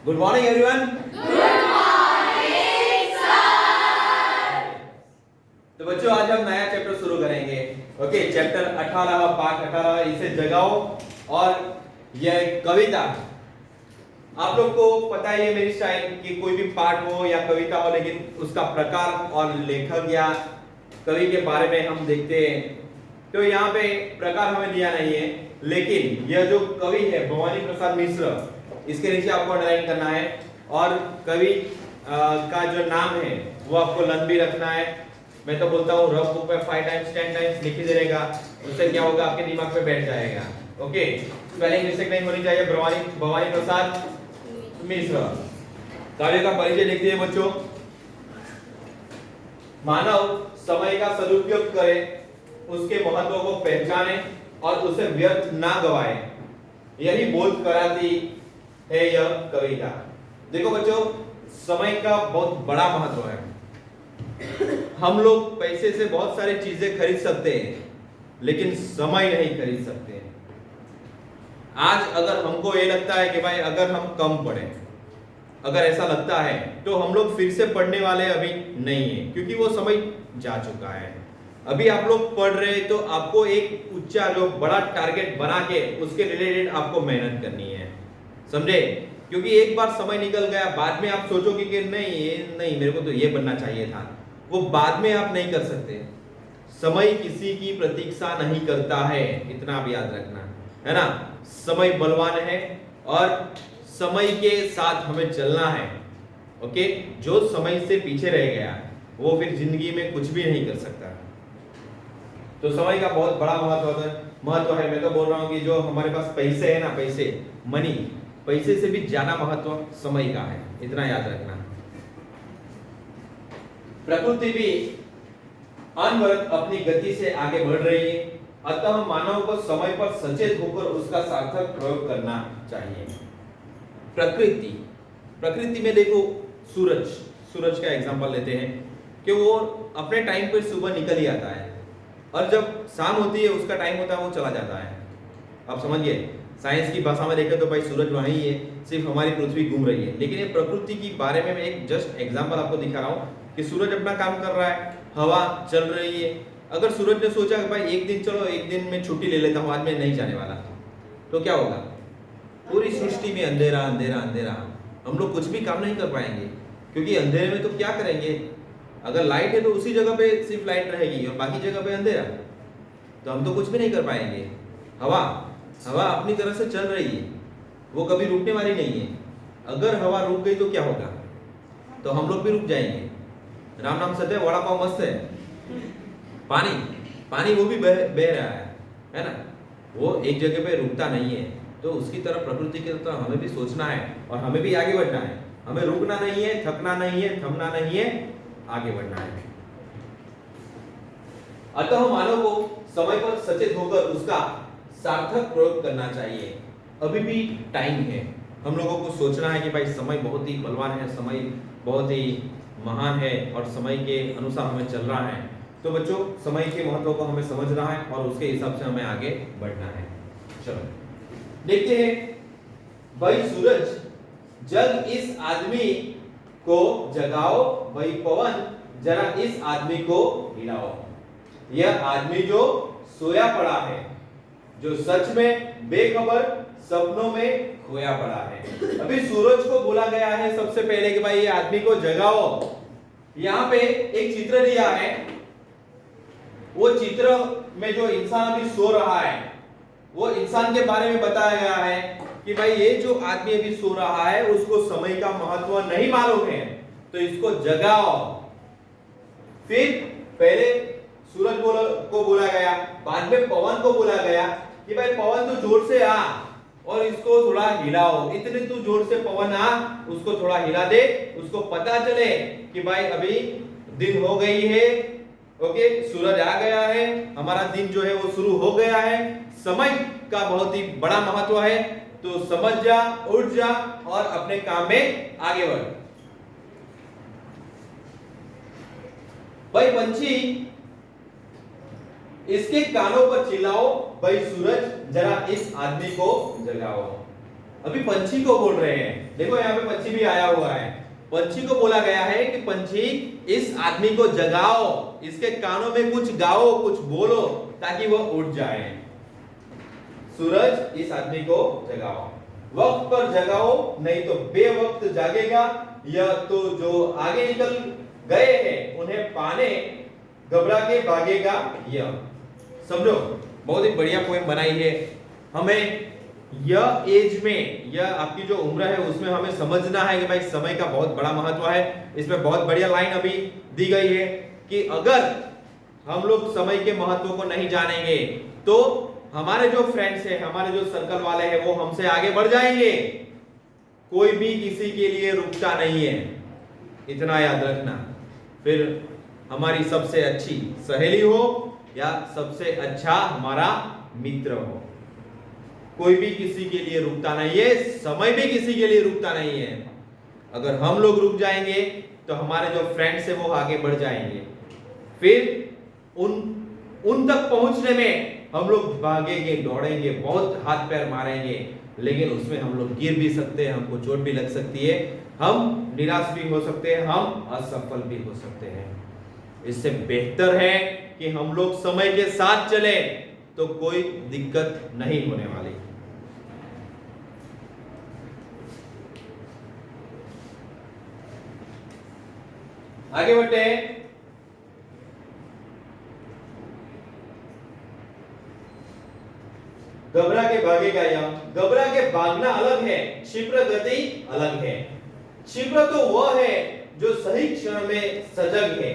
Good morning everyone. Good morning sir. तो बच्चों आज हम नया चैप्टर शुरू करेंगे। ओके, चैप्टर 18 पाठ 18 इसे जगाओ। और यह कविता, आप लोग को पता ही है मेरी स्टाइल कि कोई भी पाठ हो या कविता हो, लेकिन उसका प्रकार और लेखक या कवि के बारे में हम देखते हैं। तो यहाँ पे प्रकार हमें दिया नहीं है, लेकिन यह जो कवि है भवानी प्रसाद मिश्र, इसके नीचे आपको अंडरलाइन करना है। और कवि का जो नाम है वो आपको लंबी रखना है। मैं तो बोलता हूँ रफ बुक पे 5 टाइम्स 10 टाइम्स लिख ही देगा, उससे क्या होगा आपके दिमाग पे बैठ जाएगा। ओके, स्पेलिंग मिस्टेक नहीं होनी चाहिए। भवानी प्रसाद मिश्र। काव्य का परिचय लिख दिए बच्चों। मानव समय का सदुपयोग करे, उसके महत्व को पहचाने और उसे व्यर्थ ना गवाए, यही बोध कराती है यह कविता। देखो बच्चों, समय का बहुत बड़ा महत्व है। हम लोग पैसे से बहुत सारी चीजें खरीद सकते हैं, लेकिन समय नहीं खरीद सकते। आज अगर हमको ये लगता है कि भाई अगर हम कम पढ़े, अगर ऐसा लगता है तो हम लोग फिर से पढ़ने वाले अभी नहीं है, क्योंकि वो समय जा चुका है। अभी आप लोग पढ़ रहे हैं तो आपको एक ऊंचा जो बड़ा टारगेट बना के उसके रिलेटेड आपको मेहनत करनी है, समझे? क्योंकि एक बार समय निकल गया, बाद में आप सोचोगे कि नहीं मेरे को तो ये बनना चाहिए था, वो बाद में आप नहीं कर सकते। समय किसी की प्रतीक्षा नहीं करता है, इतना आप याद रखना, है ना? समय बलवान है और समय के साथ हमें चलना है। ओके, जो समय से पीछे रह गया वो फिर जिंदगी में कुछ भी नहीं कर सकता। तो समय का बहुत बड़ा महत्व है। मैं तो बोल रहा हूँ कि जो हमारे पास पैसे है ना, मनी, पैसे से भी ज्यादा महत्व समय का है, इतना याद रखना। प्रकृति भी अनवरत अपनी गति से आगे बढ़ रही है, अतः मानव को समय पर सचेत होकर उसका सार्थक प्रयोग करना चाहिए। प्रकृति में देखो, सूरज का एग्जांपल लेते हैं कि वो अपने टाइम पे सुबह निकल ही आता है, और जब शाम होती है उसका टाइम होता है वो चला जाता है। आप समझिए, साइंस की भाषा में देखें तो भाई सूरज वहीं है, सिर्फ हमारी पृथ्वी घूम रही है। लेकिन ये प्रकृति के बारे में मैं एक जस्ट एग्जांपल आपको दिखा रहा हूँ कि सूरज अपना काम कर रहा है, हवा चल रही है। अगर सूरज ने सोचा कि भाई एक दिन में छुट्टी ले लेता हूँ, आज मैं नहीं जाने वाला, तो क्या होगा? पूरी सृष्टि में अंधेरा अंधेरा अंधेरा, हम लोग कुछ भी काम नहीं कर पाएंगे। क्योंकि अंधेरे में तो क्या करेंगे? अगर लाइट है तो उसी जगह पे सिर्फ लाइट रहेगी और बाकी जगह पे अंधेरा, तो हम तो कुछ भी नहीं कर पाएंगे। हवा अपनी तरह से चल रही है, वो कभी रुकने वाली नहीं है। अगर हवा रुक गई तो क्या होगा? तो हम लोग भी रुक जाएंगे। राम नाम सत्य, वड़ा पाव मस्त है। पानी वो भी बह रहा है ना? वो एक जगह पे रुकता नहीं है। तो उसकी तरह प्रकृति की तरह हमें भी सोचना है और हमें भी आगे बढ़ना है। हमें रुकना नहीं है, थकना नहीं है, थमना नहीं है, आगे बढ़ना है। अतः मानव को समय पर सचेत होकर उसका सार्थक प्रयोग करना चाहिए। अभी भी टाइम है, हम लोगों को सोचना है कि भाई समय बहुत ही बलवान है, समय बहुत ही महान है और समय के अनुसार हमें चल रहा है। तो बच्चों, समय के महत्व को हमें समझना है और उसके हिसाब से हमें आगे बढ़ना है। चलो देखते हैं। भाई सूरज, जग इस आदमी को जगाओ, भाई पवन जरा इस आदमी को हिलाओ। यह आदमी जो सोया पड़ा है, जो सच में बेखबर सपनों में खोया पड़ा है। अभी सूरज को बोला गया है सबसे पहले कि भाई ये आदमी को जगाओ। यहाँ पे एक चित्र दिया है, वो चित्र में जो इंसान अभी सो रहा है, वो इंसान के बारे में बताया गया है कि भाई ये जो आदमी अभी सो रहा है उसको समय का महत्व नहीं मालूम है, तो इसको जगाओ। फिर पहले सूरज को बोला गया, बाद में पवन को बोला गया कि भाई पवन तू जोर से आ और इसको थोड़ा हिलाओ। इतने तू जोर से पवन आ, उसको थोड़ा हिला दे, उसको पता चले कि भाई अभी दिन हो गई है। ओके, सूरज आ गया है, हमारा दिन जो है वो शुरू हो गया है। समय का बहुत ही बड़ा महत्व है, तो समझ जा, उठ जा और अपने काम में आगे बढ़। भाई पंछी, इसके कानों पर चिल्लाओ, भाई सूरज जरा इस आदमी को जगाओ। अभी पंछी को बोल रहे हैं। देखो यहाँ पे पंछी भी आया हुआ है। पंछी को बोला गया है कि पंछी इस आदमी को जगाओ, इसके कानों में कुछ गाओ, कुछ बोलो ताकि वो उठ जाए। सूरज इस आदमी को जगाओ, वक्त पर जगाओ, नहीं तो बेवक्त जागेगा, या तो जो आगे निकल गए हैं उन्हें पाने घबरा के भागेगा। यह समझो, बहुत ही बढ़िया पोएम बनाई है। हमें यह एज में, यह आपकी जो उम्र है उसमें हमें समझना है कि भाई समय का बहुत बड़ा महत्व है। इसमें बहुत बढ़िया लाइन अभी दी गई है कि अगर हम लोग समय के महत्व को नहीं जानेंगे तो हमारे जो फ्रेंड्स हैं, हमारे जो सर्कल वाले हैं, वो हमसे आगे बढ़ जाएंगे। कोई भी किसी के लिए रुकता नहीं है, इतना याद रखना। फिर हमारी सबसे अच्छी सहेली हो या सबसे अच्छा हमारा मित्र हो, कोई भी किसी के लिए रुकता नहीं है, समय भी किसी के लिए रुकता नहीं है। अगर हम लोग रुक जाएंगे तो हमारे जो फ्रेंड्स है वो आगे बढ़ जाएंगे। फिर उन तक पहुंचने में हम लोग भागेंगे, दौड़ेंगे, बहुत हाथ पैर मारेंगे, लेकिन उसमें हम लोग गिर भी सकते हैं, हमको चोट भी लग सकती है, हम निराश भी हो सकते हैं, हम असफल भी हो सकते हैं। इससे बेहतर है कि हम लोग समय के साथ चले तो कोई दिक्कत नहीं होने वाली। आगे बढ़ते हैं। घबरा के भागेगा, या घबरा के भागना अलग है, क्षिप्र गति अलग है। क्षिप्र तो वह है जो सही क्षण में सजग है।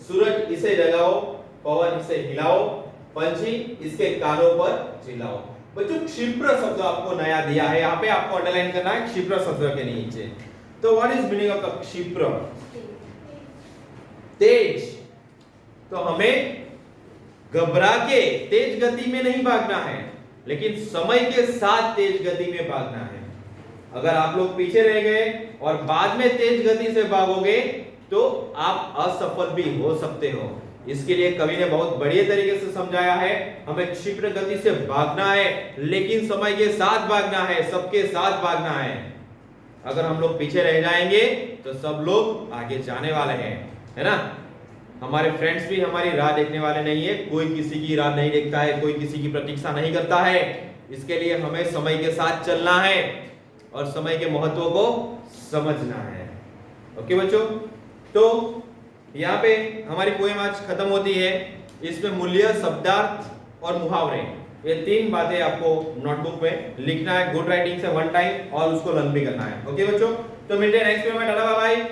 सूरज इसे जगाओ, पवन इसे हिलाओ, पंछी इसके कानों पर चिल्लाओ। बच्चों क्षिप्र शब्द आपको नया दिया है, यहाँ पे आपको अंडरलाइन करना है क्षिप्र शब्द के नीचे। तो what is meaning of the क्षिप्र? तेज। तो हमें घबरा के तेज गति में नहीं भागना है, लेकिन समय के साथ तेज गति में भागना है। अगर आप लोग पीछे रह गए और बाद में तेज गति से भागोगे तो आप असफल भी हो सकते हो। इसके लिए कवि ने बहुत बढ़िया तरीके से समझाया है, हमें क्षिप्र गति से भागना है, लेकिन समय के साथ भागना है, सबके साथ भागना है। अगर हम लोग पीछे रह जाएंगे तो सब लोग आगे जाने वाले हैं, है ना। हमारे फ्रेंड्स भी हमारी राह देखने वाले नहीं है, कोई किसी की राह नहीं देखता है, कोई किसी की प्रतीक्षा नहीं करता है। इसके लिए हमें समय के साथ चलना है और समय के महत्व को समझना है। ओके बच्चों, तो यहाँ पे हमारी पोएम आज खत्म होती है। इसमें मूल्य, शब्दार्थ और मुहावरे, ये 3 बातें आपको नोटबुक में लिखना है, गुड राइटिंग से 1 टाइम, और उसको लर्न भी करना है। ओके बच्चों, तो मिलते हैं नेक्स्ट वीडियो में। Tata bye bye.